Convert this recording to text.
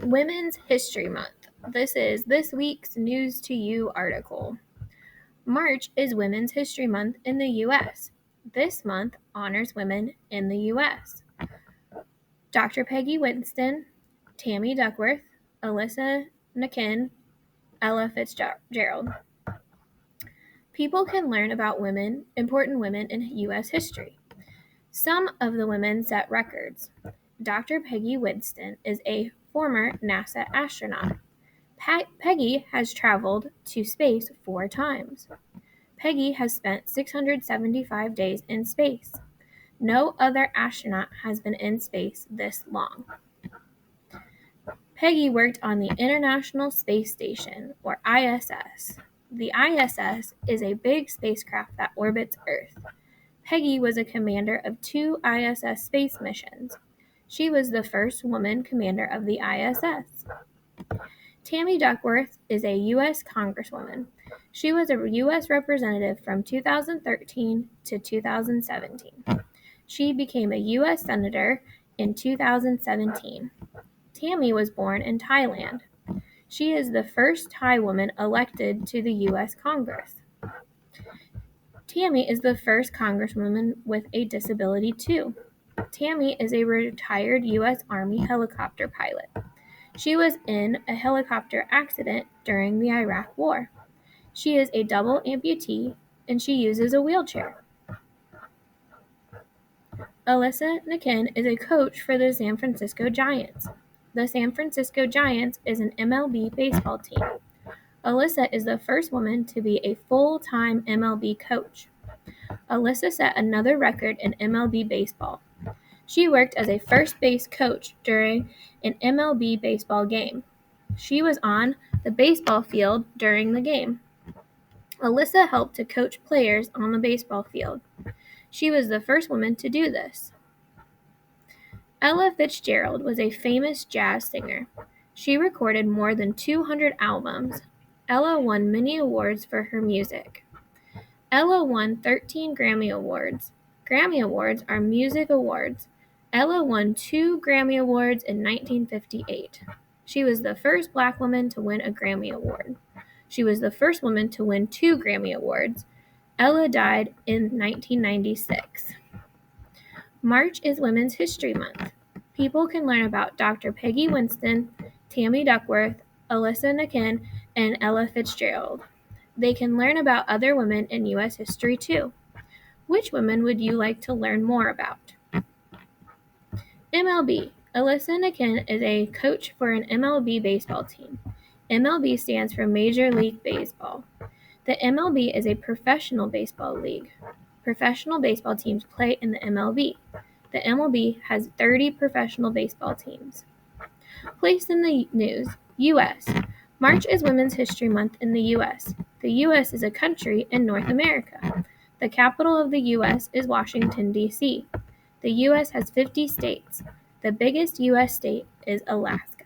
Women's History Month. This is this week's News to You article. March is Women's History Month in the U.S. This month honors women in the U.S. Dr. Peggy Winston, Tammy Duckworth, Alyssa Nakin, Ella Fitzgerald. People can learn about important women in U.S. history. Some of the women set records. Dr. Peggy Winston is a former NASA astronaut. Peggy has traveled to space 4 times. Peggy has spent 675 days in space. No other astronaut has been in space this long. Peggy worked on the International Space Station, or ISS. The ISS is a big spacecraft that orbits Earth. Peggy was a commander of 2 ISS space missions. She was the first woman commander of the ISS. Tammy Duckworth is a U.S. Congresswoman. She was a U.S. representative from 2013 to 2017. She became a U.S. Senator in 2017. Tammy was born in Thailand. She is the first Thai woman elected to the U.S. Congress. Tammy is the first Congresswoman with a disability too. Tammy is a retired U.S. Army helicopter pilot. She was in a helicopter accident during the Iraq War. She is a double amputee and she uses a wheelchair. Alyssa Nakin is a coach for the San Francisco Giants. The San Francisco Giants is an MLB baseball team. Alyssa is the first woman to be a full-time MLB coach. Alyssa set another record in MLB baseball. She worked as a first base coach during an MLB baseball game. She was on the baseball field during the game. Alyssa helped to coach players on the baseball field. She was the first woman to do this. Ella Fitzgerald was a famous jazz singer. She recorded more than 200 albums. Ella won many awards for her music. Ella won 13 Grammy Awards. Grammy Awards are music awards. Ella won 2 Grammy Awards in 1958. She was the first Black woman to win a Grammy Award. She was the first woman to win 2 Grammy Awards. Ella died in 1996. March is Women's History Month. People can learn about Dr. Peggy Winston, Tammy Duckworth, Alyssa Nakin, and Ella Fitzgerald. They can learn about other women in U.S. history too. Which women would you like to learn more about? MLB. Alyssa Nakin is a coach for an MLB baseball team. MLB stands for Major League Baseball. The MLB is a professional baseball league. Professional baseball teams play in the MLB. The MLB has 30 professional baseball teams. Place in the news. U.S. March is Women's History Month in the U.S. The U.S. is a country in North America. The capital of the U.S. is Washington, D.C. The U.S. has 50 states. The biggest U.S. state is Alaska.